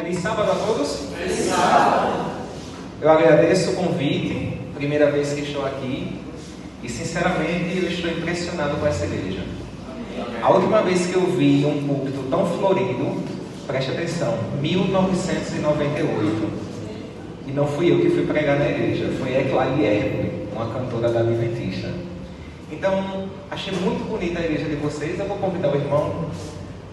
Feliz sábado a todos. Feliz sábado. Eu agradeço o convite, primeira vez que estou aqui, e sinceramente eu estou impressionado com essa igreja. A última vez que eu vi um púlpito tão florido, preste atenção, 1998. E não fui eu que fui pregar na igreja, foi Eclair Hercules, uma cantora da Adventista. Então, achei muito bonita a igreja de vocês. Eu vou convidar o irmão,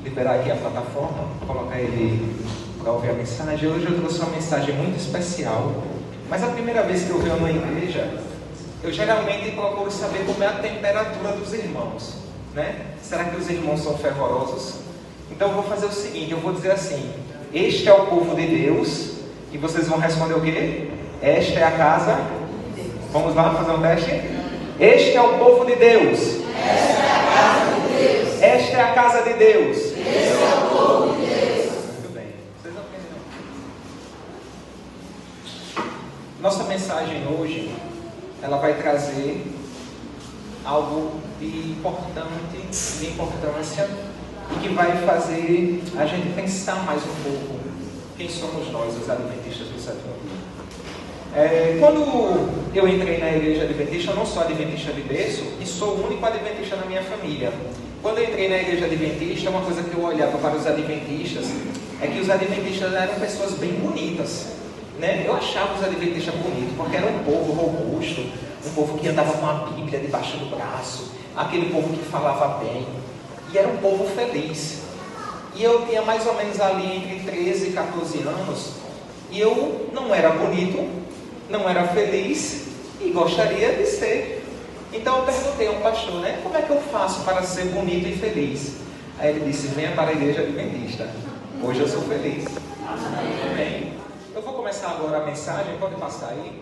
liberar aqui a plataforma, colocar ele para ouvir a mensagem. Hoje eu trouxe uma mensagem muito especial, mas a primeira vez que eu venho na igreja, eu geralmente procuro saber como é a temperatura dos irmãos, né? Será que os irmãos são fervorosos? Então eu vou fazer o seguinte, eu vou dizer assim: este é o povo de Deus, e vocês vão responder o quê? Esta é a casa. Vamos lá fazer um teste? Este é o povo de Deus. Esta é a casa de Deus. Esta é a casa de Deus. Este é o povo de Deus. Muito bem. Vocês não entenderam? Nossa mensagem hoje, ela vai trazer algo de importante, de importância, e que vai fazer a gente pensar mais um pouco quem somos nós, os adventistas do sétimo dia. Quando eu entrei na igreja adventista, eu não sou adventista de berço e sou o único adventista na minha família. Quando eu entrei na igreja adventista, uma coisa que eu olhava para os adventistas é que os adventistas eram pessoas bem bonitas, né? Eu achava os adventistas bonitos porque era um povo robusto, um povo que andava com a Bíblia debaixo do braço, aquele povo que falava bem, e era um povo feliz. E eu tinha mais ou menos ali entre 13 e 14 anos, e eu não era bonito, não era feliz e gostaria de ser. Então eu perguntei ao pastor, né, como é que eu faço para ser bonito e feliz? Aí ele disse: venha para a igreja adventista. Hoje eu sou feliz. Amém. Eu vou começar agora a mensagem, pode passar aí.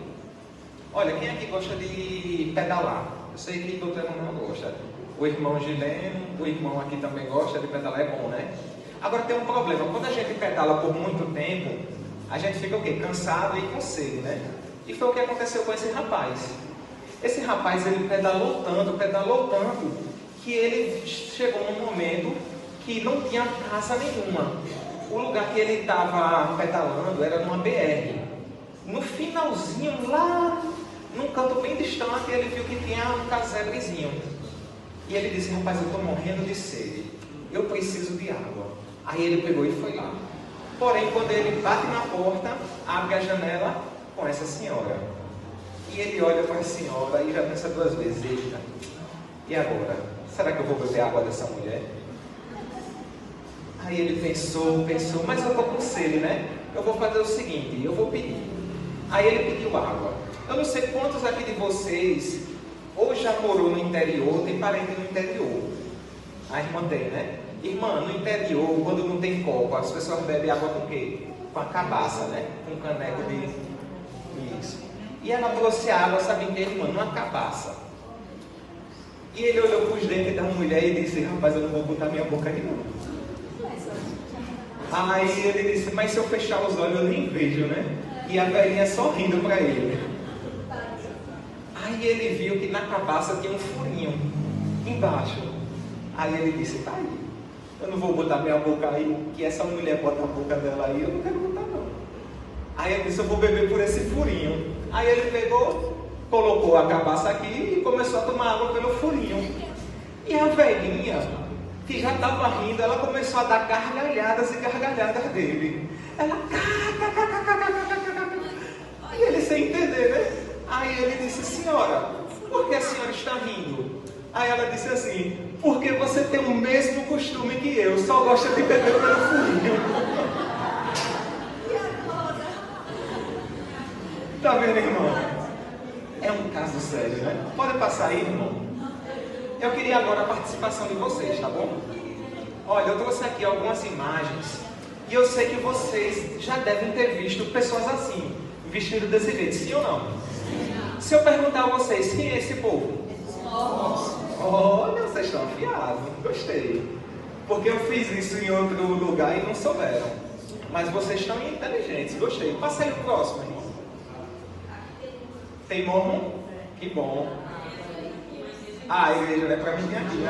Olha, quem aqui gosta de pedalar? Eu sei que todo mundo não gosta. O irmão Gileno, o irmão aqui também gosta de pedalar, é bom, né? Agora tem um problema, quando a gente pedala por muito tempo, a gente fica o quê? Cansado e com sede, né? E foi o que aconteceu com esse rapaz. Esse rapaz, ele pedalou tanto, que ele chegou num momento que não tinha casa nenhuma. O lugar que ele estava pedalando era numa BR. No finalzinho, lá num canto bem distante, ele viu que tinha um casebrezinho. E ele disse: rapaz, eu estou morrendo de sede, eu preciso de água. Aí ele pegou e foi lá. Porém, quando ele bate na porta, abre a janela com essa senhora. E ele olha para a senhora e já pensa duas vezes: eita, e agora? Será que eu vou beber água dessa mulher? Aí ele pensou, mas eu estou com sede, né? Eu vou fazer o seguinte, eu vou pedir. Aí ele pediu água. Eu não sei quantos aqui de vocês ou já morou no interior, tem parente no interior. A irmã tem, né? Irmã, no interior, quando não tem copo, as pessoas bebem água com o quê? Com a cabaça, né? Com um caneco de... Isso. E ela trouxe água, sabe em que, irmã? Numa cabaça. E ele olhou para os dentes da mulher e disse: rapaz, eu não vou botar minha boca aí não. Aí ele disse: mas se eu fechar os olhos eu nem vejo, né? E a velhinha sorrindo para ele. Aí ele viu que na cabaça tinha um furinho embaixo. Aí ele disse: tá aí, eu não vou botar minha boca aí, que essa mulher bota a boca dela aí, eu não quero botar não. Aí ele disse: eu vou beber por esse furinho. Aí ele pegou, colocou a cabaça aqui e começou a tomar água pelo furinho. E a velhinha, que já estava rindo, ela começou a dar gargalhadas e gargalhadas dele. Ela... E ele sem entender, né? Aí ele disse: senhora, por que a senhora está rindo? Aí ela disse assim: porque você tem o mesmo costume que eu, só gosta de beber pelo furinho. Tá vendo, irmão? É um caso sério, né? Pode passar aí, irmão? Eu queria agora a participação de vocês, tá bom? Olha, eu trouxe aqui algumas imagens e eu sei que vocês já devem ter visto pessoas assim, vestidas desse jeito, sim ou não? Se eu perguntar a vocês, quem é esse povo? Olha, vocês estão afiados, gostei. Porque eu fiz isso em outro lugar e não souberam. Mas vocês estão inteligentes, gostei. Passa aí o próximo, irmão. Tem mormon? Que bom. Ah, a igreja não é para mim aqui.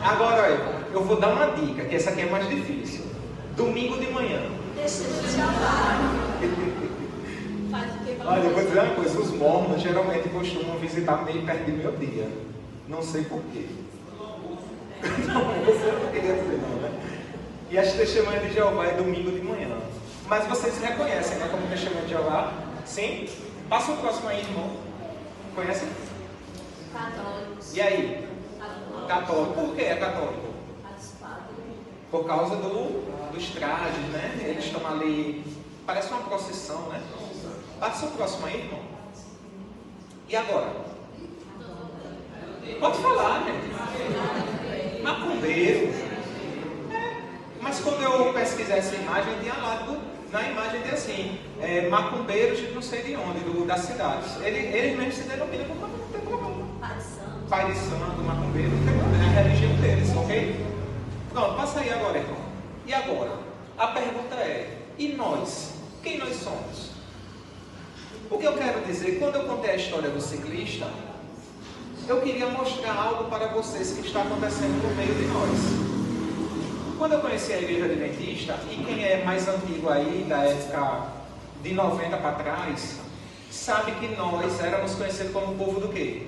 Agora, olha, eu vou dar uma dica, que essa aqui é mais difícil. Domingo de manhã, Deixa de chamar. Olha, eu vou dizer uma coisa, os mormons geralmente costumam visitar meio perto de meio-dia. Não sei porquê. Não, você não queria dizer não, né? E as testemunhas de Jeová é domingo de manhã. Mas vocês reconhecem, né, como testemunha de Jeová? Sim? Passa o próximo aí, irmão. Conhecem? Católicos. E aí? Católico. Por que é católico? Por causa dos trajes, né? Eles estão ali, parece uma procissão, né? Passa o próximo aí, irmão. E agora? Pode falar, gente. Macumbeiro. Mas quando eu pesquisei essa imagem, tinha lá, na imagem tem assim, macumbeiros de não sei de onde, das cidades. Eles mesmos se denominam como macumbeiro, não tem problema. Pai de santo, macumbeiro, não tem problema, é a religião deles, ok? Pronto, passa aí agora, irmão. E agora? A pergunta é, e nós? Quem nós somos? O que eu quero dizer, quando eu contei a história do ciclista, eu queria mostrar algo para vocês que está acontecendo no meio de nós. Quando eu conheci a Igreja Adventista, e quem é mais antigo aí, da época de 90 para trás, sabe que nós éramos conhecidos como o povo do quê?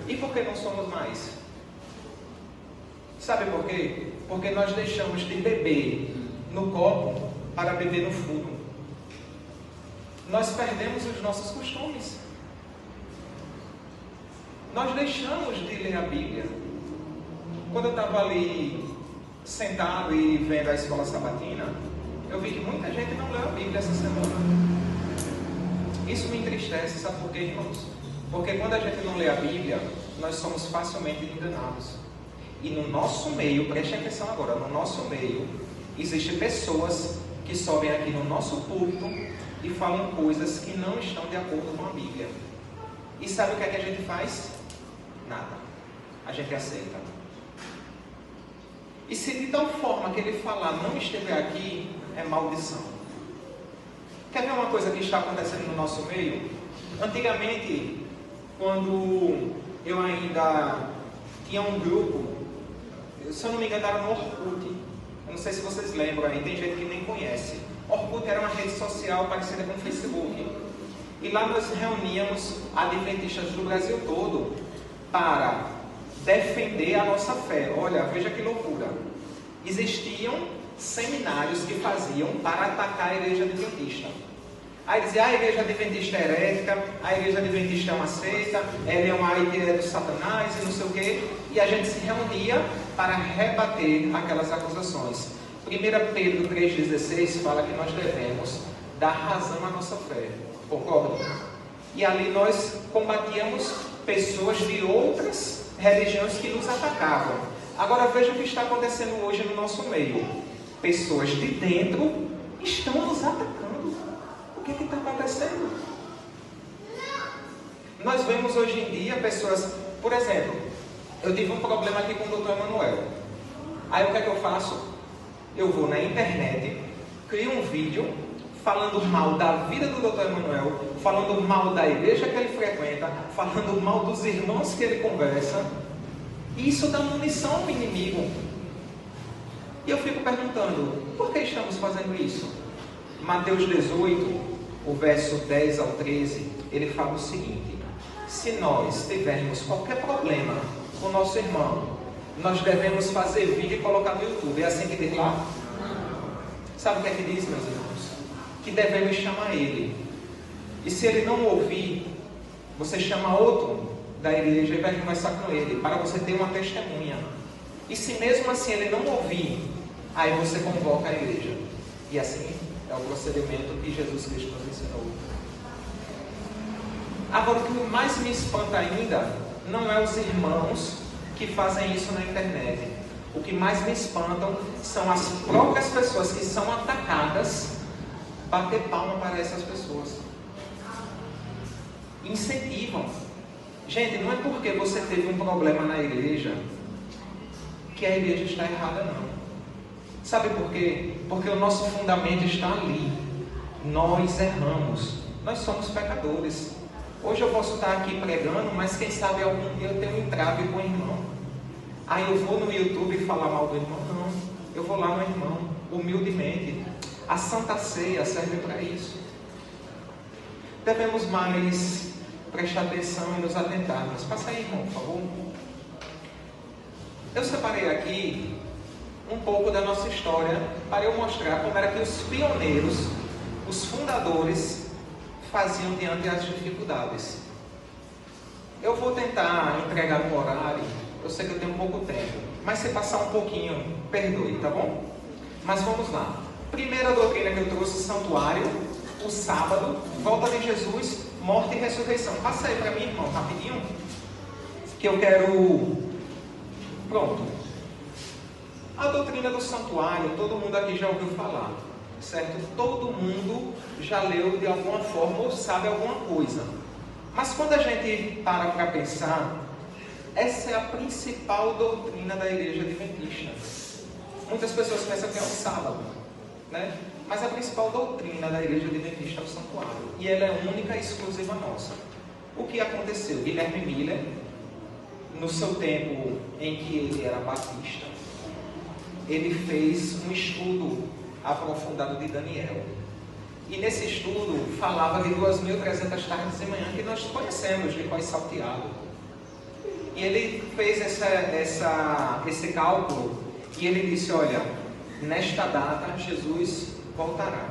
E por que não somos mais? Sabe por quê? Porque nós deixamos de beber no copo para beber no fundo. Nós perdemos os nossos costumes. Nós deixamos de ler a Bíblia. Quando eu estava ali sentado e vendo a escola sabatina, eu vi que muita gente não leu a Bíblia essa semana. Isso me entristece, sabe por quê, irmãos? Porque quando a gente não lê a Bíblia, nós somos facilmente enganados. E no nosso meio, preste atenção agora, no nosso meio, existem pessoas que sobem aqui no nosso púlpito e falam coisas que não estão de acordo com a Bíblia. E sabe o que é que a gente faz? Nada. A gente aceita. E se de tal forma que ele falar não estiver aqui, é maldição. Quer ver uma coisa que está acontecendo no nosso meio? Antigamente, quando eu ainda tinha um grupo, se eu não me engano era no Orkut, eu não sei se vocês lembram aí, tem gente que nem conhece. Orkut era uma rede social parecida com o Facebook. E lá nós reuníamos adventistas do Brasil todo para defender a nossa fé. Olha, veja que loucura. Existiam seminários que faziam para atacar a igreja adventista. Aí dizia, a igreja adventista é herética, a igreja adventista é uma seita, ela é uma ideia do Satanás e não sei o quê. E a gente se reunia para rebater aquelas acusações. 1 Pedro 3,16 fala que nós devemos dar razão à nossa fé. Concordam? E ali nós combatíamos pessoas de outras religiões que nos atacavam. Agora veja o que está acontecendo hoje no nosso meio. Pessoas de dentro estão nos atacando. O que está acontecendo? Nós vemos hoje em dia pessoas, por exemplo, eu tive um problema aqui com o Dr. Emanuel. Aí o que é que eu faço? Eu vou na internet, crio um vídeo falando mal da vida do Dr. Emanuel, falando mal da igreja que ele frequenta, falando mal dos irmãos que ele conversa. E isso dá munição ao inimigo. E eu fico perguntando, por que estamos fazendo isso? Mateus 18, o verso 10 ao 13, ele fala o seguinte: se nós tivermos qualquer problema com o nosso irmão, nós devemos fazer vídeo e colocar no YouTube. É assim que diz lá? Sabe o que é que diz, meus irmãos? Que devemos chamar ele. E se ele não ouvir, você chama outro da igreja e vai conversar com ele, para você ter uma testemunha. E se mesmo assim ele não ouvir, aí você convoca a igreja. E assim é o procedimento que Jesus Cristo nos ensinou. Agora, o que mais me espanta ainda não é os irmãos que fazem isso na internet. O que mais me espantam são as próprias pessoas que são atacadas, bater palma para essas pessoas. Incentivam. Gente, não é porque você teve um problema na igreja que a igreja está errada, não. Sabe por quê? Porque o nosso fundamento está ali. Nós erramos. Nós somos pecadores. Hoje eu posso estar aqui pregando, mas quem sabe algum dia eu tenho um entrave com o irmão. Aí eu vou no YouTube falar mal do irmão? Não. Eu vou lá no irmão, humildemente. A Santa Ceia serve para isso. Devemos mais prestar atenção e nos atentarmos. Passa aí, irmão, por favor. Eu separei aqui um pouco da nossa história para eu mostrar como era que os pioneiros, os fundadores, faziam diante das dificuldades. Eu vou tentar entregar no horário, eu sei que eu tenho pouco tempo, mas se passar um pouquinho, perdoe, tá bom? Mas vamos lá. Primeira doutrina que eu trouxe, santuário, o sábado, volta de Jesus, morte e ressurreição. Passa aí para mim, irmão, rapidinho, que eu quero... Pronto. A doutrina do santuário, todo mundo aqui já ouviu falar, certo? Todo mundo já leu de alguma forma ou sabe alguma coisa. Mas quando a gente para pensar, essa é a principal doutrina da Igreja Adventista. Muitas pessoas pensam que é o sábado, né? Mas a principal doutrina da Igreja Adventista é o santuário. E ela é única e exclusiva nossa. O que aconteceu? Guilherme Miller, no seu tempo em que ele era batista, ele fez um estudo aprofundado de Daniel. E nesse estudo falava de 2.300 tardes de manhã que nós conhecemos de Pós Salteado. E ele fez esse cálculo e ele disse, olha, nesta data Jesus voltará.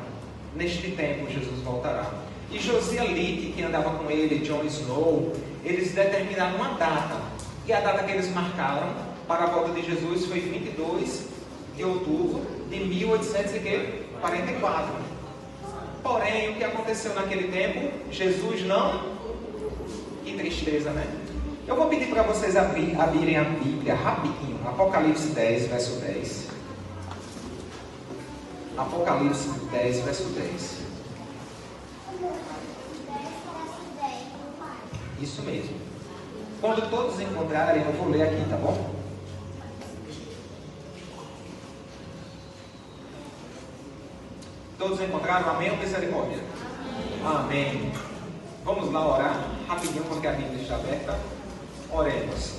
Neste tempo Jesus voltará. E Josiah Little, que andava com ele, John Snow, eles determinaram uma data. E a data que eles marcaram para a volta de Jesus foi 22 de outubro de 1844. Porém, o que aconteceu naquele tempo? Jesus não... Que tristeza, né? Eu vou pedir para vocês abrirem a Bíblia rapidinho. Apocalipse 10, verso 10. Apocalipse 10, verso 10. Isso mesmo. Quando todos encontrarem, eu vou ler aqui, tá bom? Todos encontraram? Amém ou misericórdia? Amém. Vamos lá orar rapidinho, porque a Bíblia está aberta. Oremos.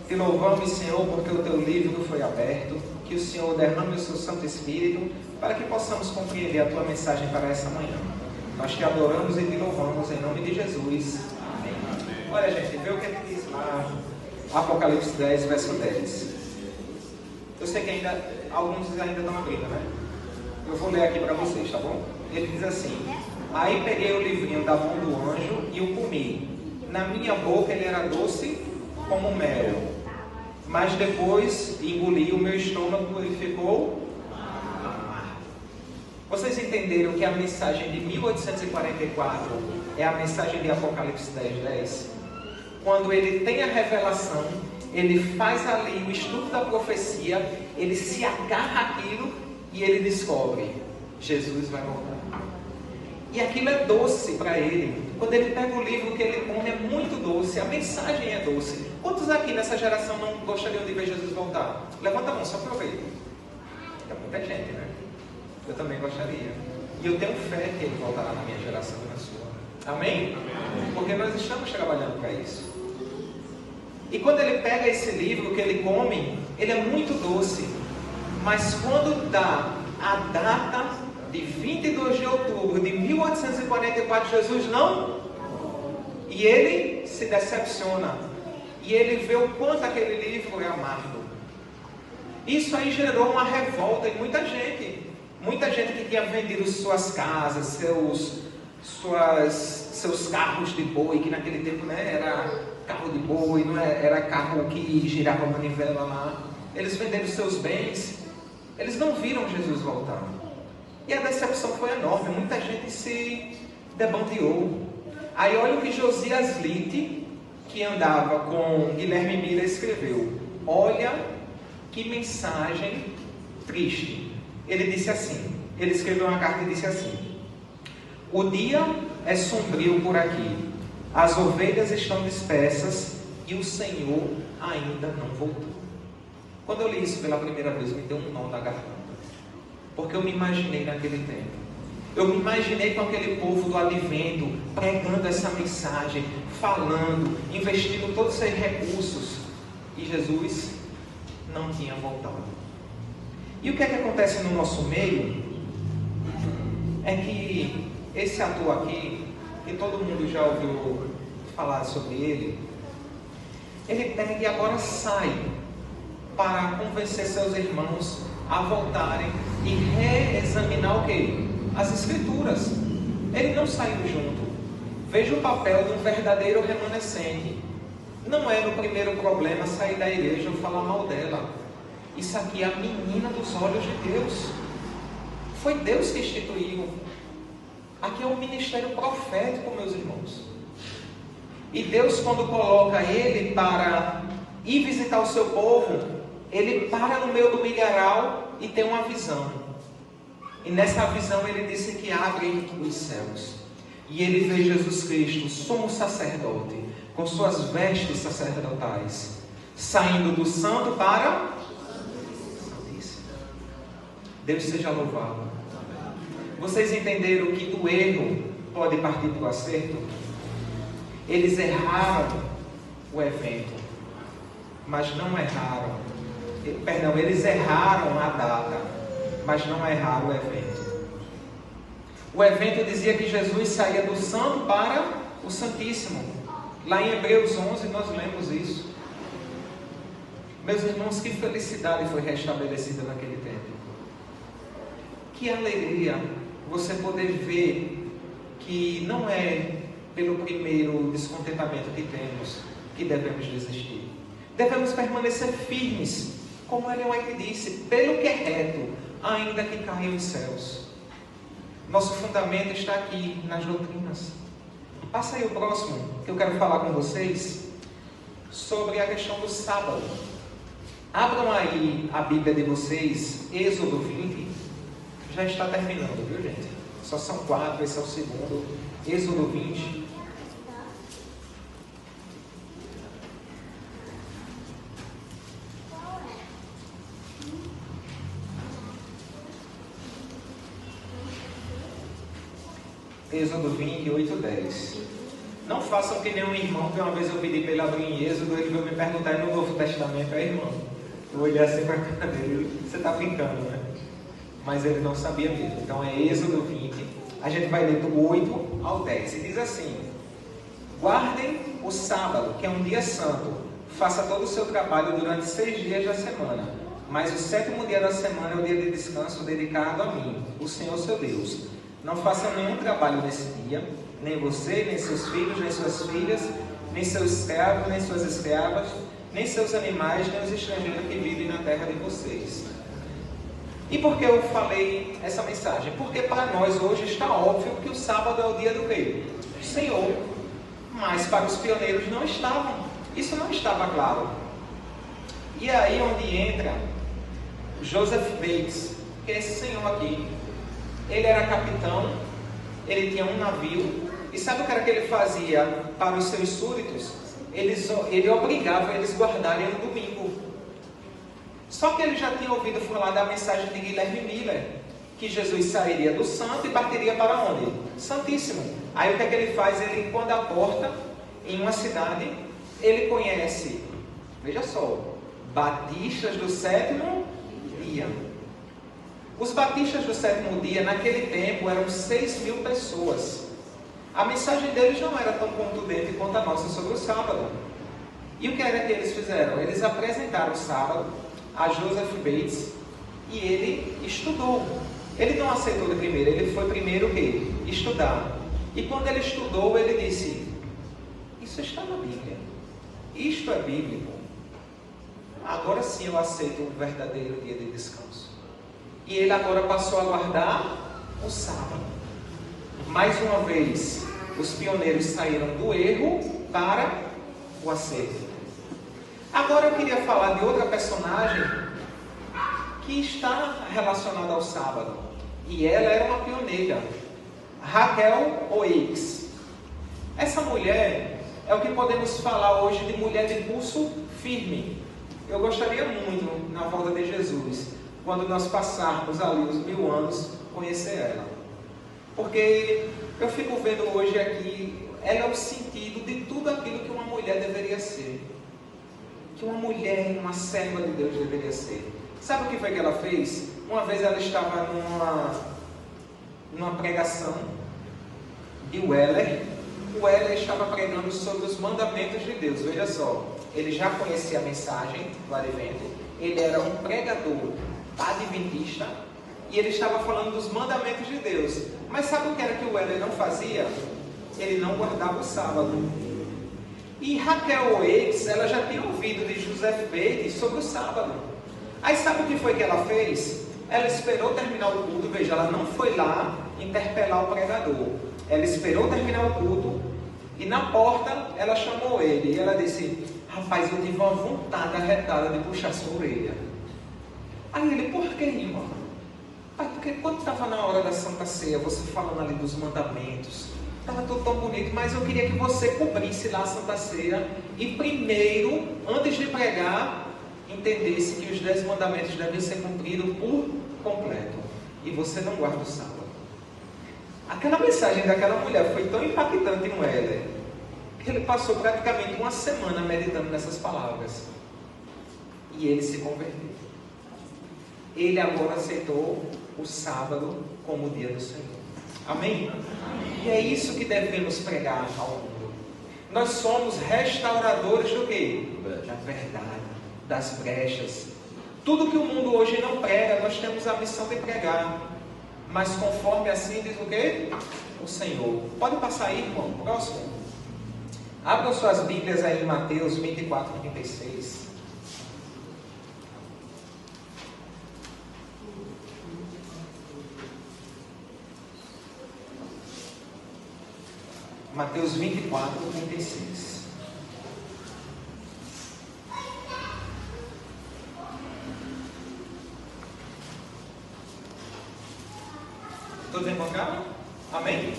Te louvamos, Senhor, porque o teu livro foi aberto. Que o Senhor derrame o seu Santo Espírito para que possamos compreender a tua mensagem para essa manhã. Nós te adoramos e te louvamos em nome de Jesus. Amém. Olha, gente, vê o que ele diz lá. Apocalipse 10, verso 10. Eu sei que alguns ainda estão abrindo, né? Eu vou ler aqui para vocês, tá bom? Ele diz assim: aí peguei o livrinho da mão do anjo e o comi. Na minha boca ele era doce como mel, mas depois engoli, o meu estômago ele ficou amargo. Vocês entenderam que a mensagem de 1844 é a mensagem de Apocalipse 10:10? Quando ele tem a revelação, ele faz ali o estudo da profecia, ele se agarra àquilo e ele descobre: Jesus vai voltar. E aquilo é doce para ele. Quando ele pega o livro que ele come, é muito doce. A mensagem é doce. Quantos aqui nessa geração não gostariam de ver Jesus voltar? Levanta a mão, só para eu ver. É muita gente, né? Eu também gostaria. E eu tenho fé que ele voltará na minha geração e na sua. Amém? Porque nós estamos trabalhando para isso. E quando ele pega esse livro que ele come, ele é muito doce. Mas quando dá a data de 22 de outubro de 1844, Jesus não. E ele se decepciona. E ele vê o quanto aquele livro é amargo. Isso aí gerou uma revolta em muita gente. Muita gente que tinha vendido suas casas, seus carros de boi, que naquele tempo, né, era carro de boi, não era carro que girava a manivela lá. Eles venderam seus bens. Eles não viram Jesus voltar. E a decepção foi enorme. Muita gente se debandeou. Aí olha o que Josias Little, que andava com Guilherme Miller, escreveu. Olha que mensagem triste. Ele disse assim. Ele escreveu uma carta e disse assim: o dia é sombrio por aqui. As ovelhas estão dispersas e o Senhor ainda não voltou. Quando eu li isso pela primeira vez, me deu um nó na garganta. Porque eu me imaginei naquele tempo. Eu me imaginei com aquele povo do advento, pregando essa mensagem, falando, investindo todos os seus recursos. E Jesus não tinha voltado. E o que é que acontece no nosso meio? é que esse ator aqui, que todo mundo já ouviu falar sobre ele pega e agora sai para convencer seus irmãos a voltarem e reexaminar o quê? As Escrituras. Ele não saiu junto. Veja o papel de um verdadeiro remanescente. Não é no primeiro problema sair da igreja ou falar mal dela. Isso aqui é a menina dos olhos de Deus. Foi Deus que instituiu. Aqui é um ministério profético, meus irmãos. E Deus, quando coloca ele para ir visitar o seu povo, ele para no meio do milharal e tem uma visão. E nessa visão ele disse que abre os céus. E ele vê Jesus Cristo, sumo sacerdote, com suas vestes sacerdotais, saindo do santo para o santíssimo. Deus seja louvado. Vocês entenderam que do erro pode partir para o acerto? Eles erraram o evento, mas não erraram. Perdão, eles erraram a data, mas não erraram o evento. O evento dizia que Jesus saía do santo para o santíssimo. Lá em Hebreus 11 nós lemos isso. Meus irmãos, que felicidade foi restabelecida naquele tempo. Que alegria você poder ver que não é pelo primeiro descontentamento que temos que devemos desistir. Devemos permanecer firmes, como Ellen White disse, pelo que é reto, ainda que caiam os céus. Nosso fundamento está aqui nas doutrinas. Passa aí o próximo, que eu quero falar com vocês sobre a questão do sábado. Abram aí a Bíblia de vocês, Êxodo 20. Já está terminando, viu, gente? Só são 4, esse é o segundo. Êxodo 20. Êxodo 20, 8, 10. Não façam que nenhum irmão, que uma vez eu pedi para ele abrir em Êxodo, ele veio me perguntar no Novo Testamento, irmão. Eu olhei assim para a cara dele, você está brincando, né? Mas ele não sabia mesmo. Então é Êxodo 20, a gente vai ler do 8 ao 10. E diz assim: guardem o sábado, que é um dia santo, faça todo o seu trabalho durante 6 dias da semana, mas o 7º dia da semana é o dia de descanso dedicado a mim, o Senhor seu Deus. Não façam nenhum trabalho nesse dia, nem você, nem seus filhos, nem suas filhas, nem seus escravos, nem suas escravas, nem seus animais, nem os estrangeiros que vivem na terra de vocês. E por que eu falei essa mensagem? Porque para nós hoje está óbvio que o sábado é o dia do quê? Do Senhor. Mas para os pioneiros não estavam. Isso não estava claro. E é aí onde entra Joseph Bates, que é esse senhor aqui. Ele era capitão, ele tinha um navio, e sabe o que era que ele fazia para os seus súditos? Ele obrigava eles a guardarem no domingo. Só que ele já tinha ouvido falar da mensagem de Guilherme Miller, que Jesus sairia do santo e partiria para onde? Santíssimo. Aí o que é que ele faz? Ele, quando a porta em uma cidade, ele conhece, veja só, batistas do 7º dia. Os batistas do 7º dia, naquele tempo, eram 6.000 pessoas. A mensagem deles não era tão contundente quanto a nossa sobre o sábado. E o que era que eles fizeram? Eles apresentaram o sábado a Joseph Bates e ele estudou. Ele não aceitou de primeiro, ele foi primeiro o quê? Estudar. E quando ele estudou, ele disse: isso está na Bíblia. Isto é bíblico. Agora sim eu aceito o verdadeiro dia de descanso. E ele agora passou a guardar o sábado. Mais uma vez, os pioneiros saíram do erro para o acerto. Agora eu queria falar de outra personagem que está relacionada ao sábado. E ela era uma pioneira, Raquel Oakes. Essa mulher é o que podemos falar hoje de mulher de pulso firme. Eu gostaria muito, na volta de Jesus, quando nós passarmos ali os 1000 anos, conhecer ela. Porque eu fico vendo hoje aqui, ela é o sentido de tudo aquilo que uma mulher deveria ser. Que uma mulher, uma serva de Deus deveria ser. Sabe o que foi que ela fez? Uma vez ela estava numa pregação de Weller. O Weller estava pregando sobre os mandamentos de Deus. Veja só, ele já conhecia a mensagem do advento, ele era um pregador adventista e ele estava falando dos mandamentos de Deus. Mas sabe o que era que o Weller não fazia? Ele não guardava o sábado. E Raquel Oates, ela já tinha ouvido de Joseph Bates sobre o sábado. Aí sabe o que foi que ela fez? Ela esperou terminar o culto. Veja, ela não foi lá interpelar o pregador. Ela esperou terminar o culto e na porta ela chamou ele. E ela disse: rapaz, eu tive uma vontade arretada de puxar sua orelha. Aí ele: por que, irmão? Porque quando estava na hora da Santa Ceia, você falando ali dos mandamentos, estava tudo tão bonito, mas eu queria que você cobrisse lá a Santa Ceia e primeiro, antes de pregar, entendesse que os 10 mandamentos devem ser cumpridos por completo. E você não guarda o sábado. Aquela mensagem daquela mulher foi tão impactante em Weller, que ele passou praticamente uma semana meditando nessas palavras. E ele se converteu. Ele agora aceitou o sábado como o dia do Senhor. Amém? E é isso que devemos pregar ao mundo. Nós somos restauradores do quê? Da verdade, das brechas. Tudo que o mundo hoje não prega, nós temos a missão de pregar. Mas conforme assim diz o quê? O Senhor. Pode passar aí, irmão. Próximo. Abram suas Bíblias aí em Mateus 24, 36. Mateus 24, 36. Todos encontraram? Amém? Amém?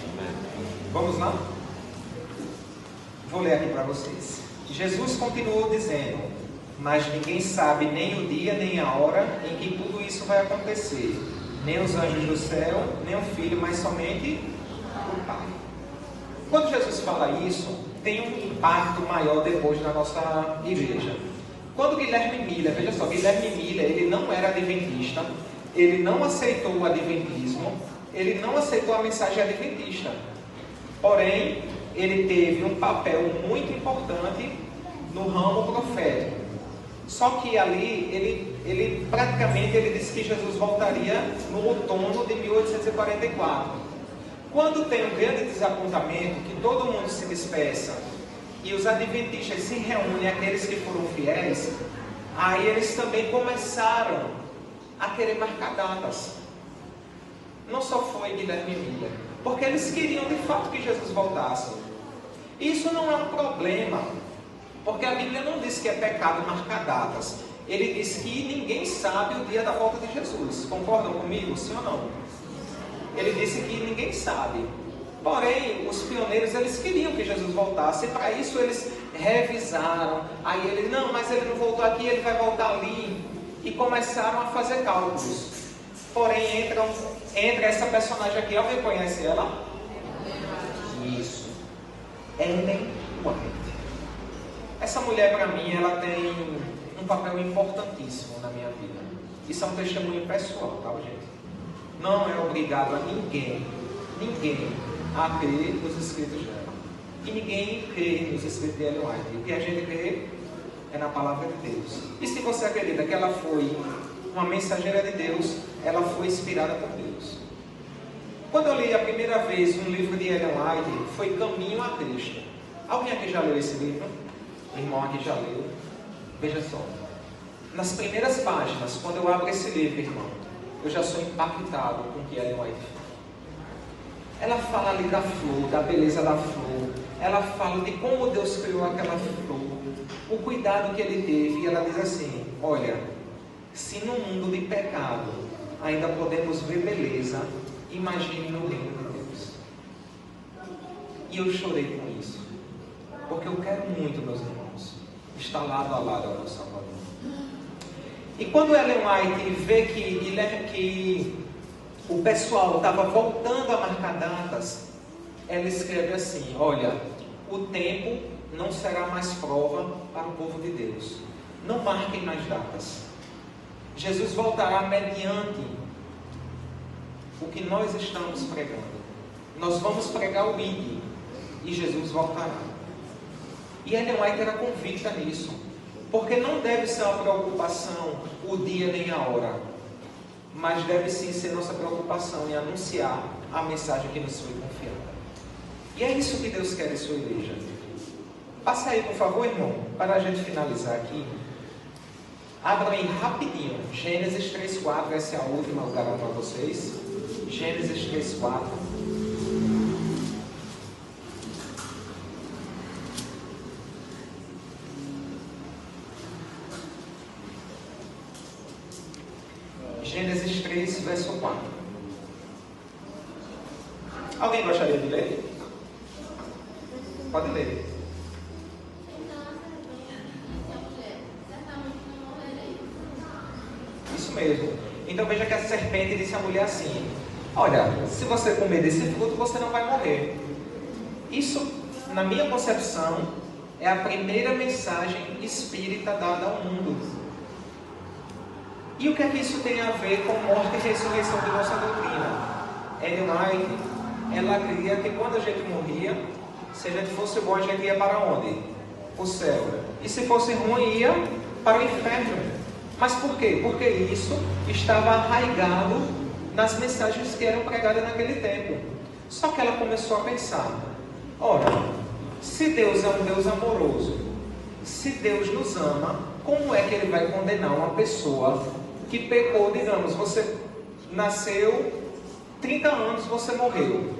Vamos lá? Vou ler aqui para vocês. Jesus continuou dizendo: mas ninguém sabe nem o dia nem a hora em que tudo isso vai acontecer, nem os anjos do céu, nem o Filho, mas somente o Pai. Quando Jesus fala isso, tem um impacto maior depois na nossa igreja. Quando Guilherme Miller, veja só, Guilherme Miller, ele não era adventista, ele não aceitou o adventismo, ele não aceitou a mensagem adventista. Porém, ele teve um papel muito importante no ramo profético. Só que ali, ele praticamente ele disse que Jesus voltaria no outono de 1844. Quando tem um grande desapontamento, que todo mundo se dispersa, e os adventistas se reúnem, aqueles que foram fiéis, aí eles também começaram a querer marcar datas. Não só foi Guilherme Miller, porque eles queriam de fato que Jesus voltasse. Isso não é um problema, porque a Bíblia não diz que é pecado marcar datas. Ele diz que ninguém sabe o dia da volta de Jesus. Concordam comigo, sim ou não? Ele disse que ninguém sabe. Porém, os pioneiros, eles queriam que Jesus voltasse. E para isso eles revisaram. Aí ele: não, mas ele não voltou aqui, ele vai voltar ali. E começaram a fazer cálculos. Porém, entra essa personagem aqui. Alguém conhece ela? Isso. Ellen White. Essa mulher, para mim, ela tem um papel importantíssimo na minha vida. Isso é um testemunho pessoal, tá, gente? Não é obrigado a ninguém a crer nos escritos dela. E ninguém crê nos escritos de Ellen White. O que a gente crê é na palavra de Deus. E se você acredita que ela foi uma mensageira de Deus, ela foi inspirada por Deus. Quando eu li a primeira vez um livro de Ellen White, foi Caminho a Cristo. Alguém aqui já leu esse livro? O irmão aqui já leu. Veja só. Nas primeiras páginas, quando eu abro esse livro, irmão, eu já sou impactado com o que Ellen White fala. Ela fala ali da flor, da beleza da flor. Ela fala de como Deus criou aquela flor, o cuidado que Ele teve. E ela diz assim: olha, se no mundo de pecado ainda podemos ver beleza, imagine no reino de Deus. E eu chorei com isso, porque eu quero muito, meus irmãos, estar lado a lado ao meu Salvador. E quando Ellen White vê que o pessoal estava voltando a marcar datas, ela escreve assim: olha, o tempo não será mais prova para o povo de Deus. Não marquem mais datas. Jesus voltará mediante o que nós estamos pregando. Nós vamos pregar o ID e Jesus voltará. E Ellen White era convicta nisso, porque não deve ser uma preocupação o dia nem a hora, mas deve sim ser nossa preocupação em anunciar a mensagem que nos foi confiada. E é isso que Deus quer em sua igreja. Passa aí, por favor, irmão, para a gente finalizar aqui. Abram aí rapidinho, Gênesis 3:4, essa é a última, eu garanto a vocês. Gênesis 3:4. Gênesis 3, verso 4. Alguém gostaria de ler? Pode ler. Isso mesmo. Então veja que a serpente disse à mulher assim: olha, se você comer desse fruto, você não vai morrer. Isso, na minha concepção, é a primeira mensagem espírita dada ao mundo. E o que é que isso tem a ver com morte e ressurreição de nossa doutrina? Ellen White, ela cria que quando a gente morria, se a gente fosse bom, a gente ia para onde? O céu. E se fosse ruim, ia para o inferno. Mas por quê? Porque isso estava arraigado nas mensagens que eram pregadas naquele tempo. Só que ela começou a pensar: ora, se Deus é um Deus amoroso, se Deus nos ama, como é que Ele vai condenar uma pessoa que pecou? Digamos, você nasceu 30 anos, você morreu.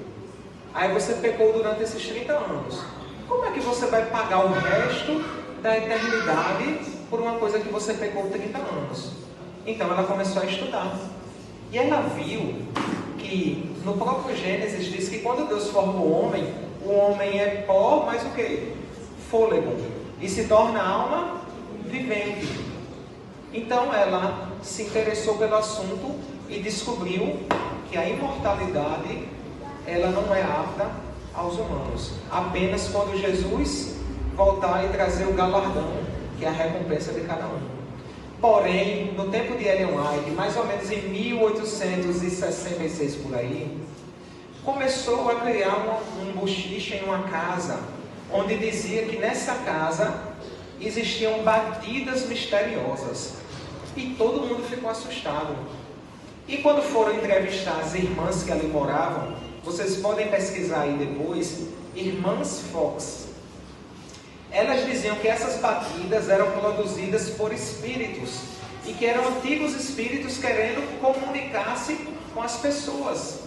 Aí você pecou durante esses 30 anos. Como é que você vai pagar o resto da eternidade por uma coisa que você pecou 30 anos? Então ela começou a estudar. E ela viu que no próprio Gênesis diz que quando Deus forma o homem é pó, mas o quê? Fôlego. E se torna alma vivente. Então ela se interessou pelo assunto e descobriu que a imortalidade, ela não é apta aos humanos. Apenas quando Jesus voltar e trazer o galardão, que é a recompensa de cada um. Porém, no tempo de Ellen White, mais ou menos em 1866 por aí, começou a criar um bochiche em uma casa, onde dizia que nessa casa existiam batidas misteriosas. E todo mundo ficou assustado. E quando foram entrevistar as irmãs que ali moravam, vocês podem pesquisar aí depois, irmãs Fox. Elas diziam que essas batidas eram produzidas por espíritos, e que eram antigos espíritos querendo comunicar-se com as pessoas.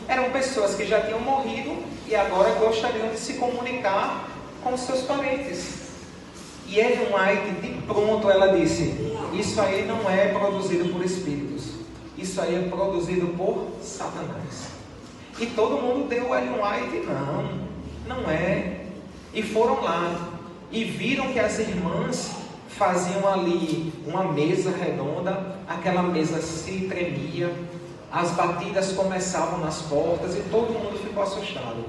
Eram pessoas que já tinham morrido e agora gostariam de se comunicar com os seus parentes. E Ellen White, de pronto, ela disse: isso aí não é produzido por espíritos, isso aí é produzido por Satanás. E todo mundo deu Ellen White: não é. E foram lá e viram que as irmãs faziam ali uma mesa redonda, aquela mesa se tremia, as batidas começavam nas portas e todo mundo ficou assustado.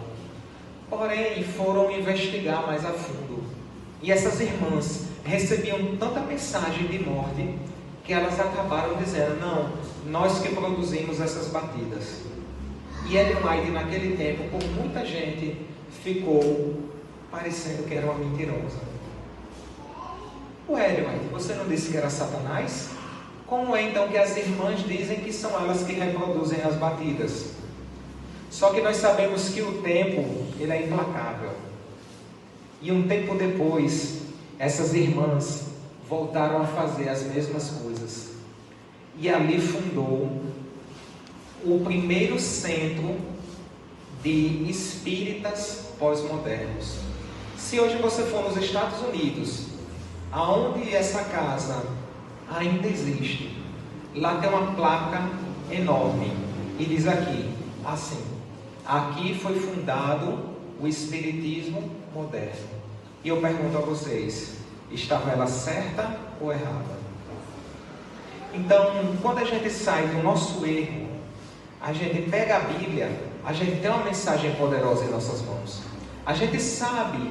Porém, foram investigar mais a fundo. E essas irmãs recebiam tanta mensagem de morte que elas acabaram dizendo: não, nós que produzimos essas batidas. E Ellen White, naquele tempo, por muita gente, ficou parecendo que era uma mentirosa. Ué, Ellen White, você não disse que era Satanás? Como é então que as irmãs dizem que são elas que reproduzem as batidas? Só que nós sabemos que o tempo, ele é implacável. E um tempo depois, essas irmãs voltaram a fazer as mesmas coisas. E ali fundou o primeiro centro de espíritas pós-modernos. Se hoje você for nos Estados Unidos, aonde essa casa ainda existe, lá tem uma placa enorme e diz aqui, assim: aqui foi fundado o Espiritismo moderno. E eu pergunto a vocês, estava ela certa ou errada? Então, quando a gente sai do nosso erro, a gente pega a Bíblia, a gente tem uma mensagem poderosa em nossas mãos. A gente sabe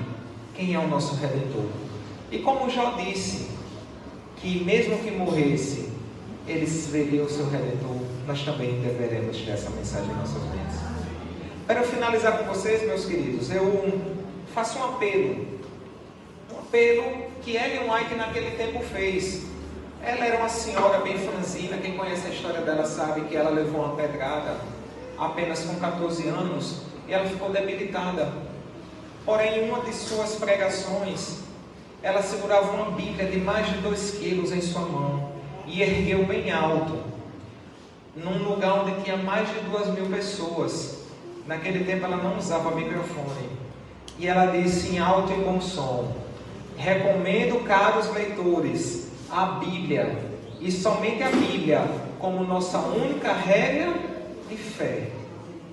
quem é o nosso Redentor. E como Jó disse, que mesmo que morresse, Ele veria o seu Redentor, nós também deveremos ter essa mensagem em nossas mentes. Para finalizar com vocês, meus queridos, eu faço um apelo que Ellen White naquele tempo fez. Ela era uma senhora bem franzina, quem conhece a história dela sabe que ela levou uma pedrada apenas com 14 anos e ela ficou debilitada. Porém, em uma de suas pregações, ela segurava uma Bíblia de mais de 2 quilos em sua mão e ergueu bem alto, num lugar onde tinha mais de 2.000 pessoas. Naquele tempo ela não usava microfone. E ela disse em alto e bom som: recomendo, caros leitores, a Bíblia, e somente a Bíblia, como nossa única regra de fé.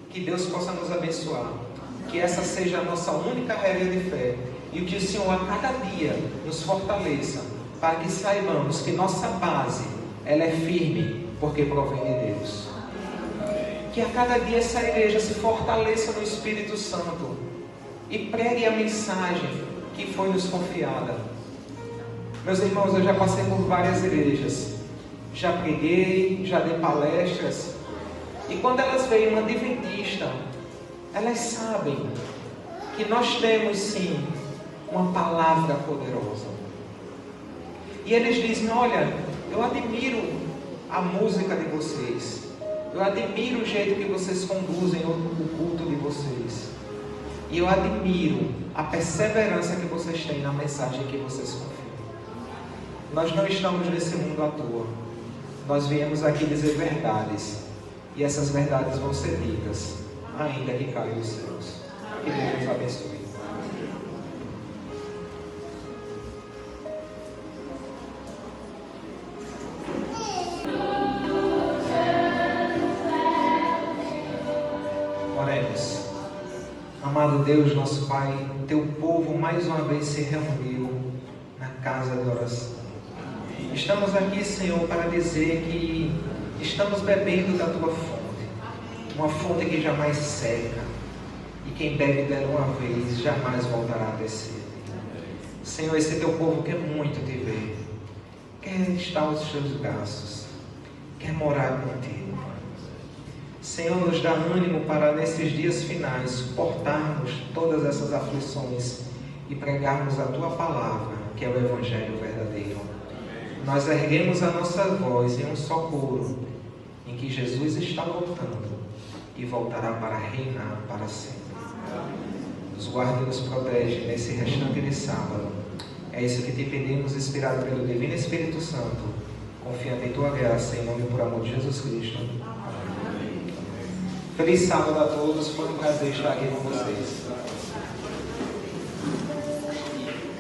Que Deus possa nos abençoar, que essa seja a nossa única regra de fé, e que o Senhor a cada dia nos fortaleça, para que saibamos que nossa base, ela é firme, porque provém de Deus. Que a cada dia essa igreja se fortaleça no Espírito Santo e pregue a mensagem que foi nos confiada. Meus irmãos, eu já passei por várias igrejas, já preguei, já dei palestras, e quando elas veem uma adventista, elas sabem que nós temos sim uma palavra poderosa. E eles dizem: olha, eu admiro a música de vocês, eu admiro o jeito que vocês conduzem o culto de vocês, e eu admiro a perseverança que vocês têm na mensagem que vocês confiam. Nós não estamos nesse mundo à toa. Nós viemos aqui dizer verdades, e essas verdades vão ser ditas, ainda que caiam dos céus. Que Deus nos abençoe. Oremos. Amado Deus, nosso Pai, teu povo mais uma vez se reuniu na casa de oração. Estamos aqui, Senhor, para dizer que estamos bebendo da tua fonte, uma fonte que jamais seca, e quem bebe dela uma vez jamais voltará a descer. Senhor, esse teu povo quer muito te ver, quer estar aos teus braços, quer morar contigo. Senhor, nos dá ânimo para nesses dias finais suportarmos todas essas aflições e pregarmos a tua palavra, que é o Evangelho verdadeiro. Nós erguemos a nossa voz em um só coro, em que Jesus está voltando e voltará para reinar para sempre. Nos guarda e nos protege nesse restante de sábado. É isso que te pedimos, inspirado pelo Divino Espírito Santo, confiando em tua graça, em nome e por amor de Jesus Cristo. Amém. Feliz sábado a todos, foi um prazer estar aqui com vocês.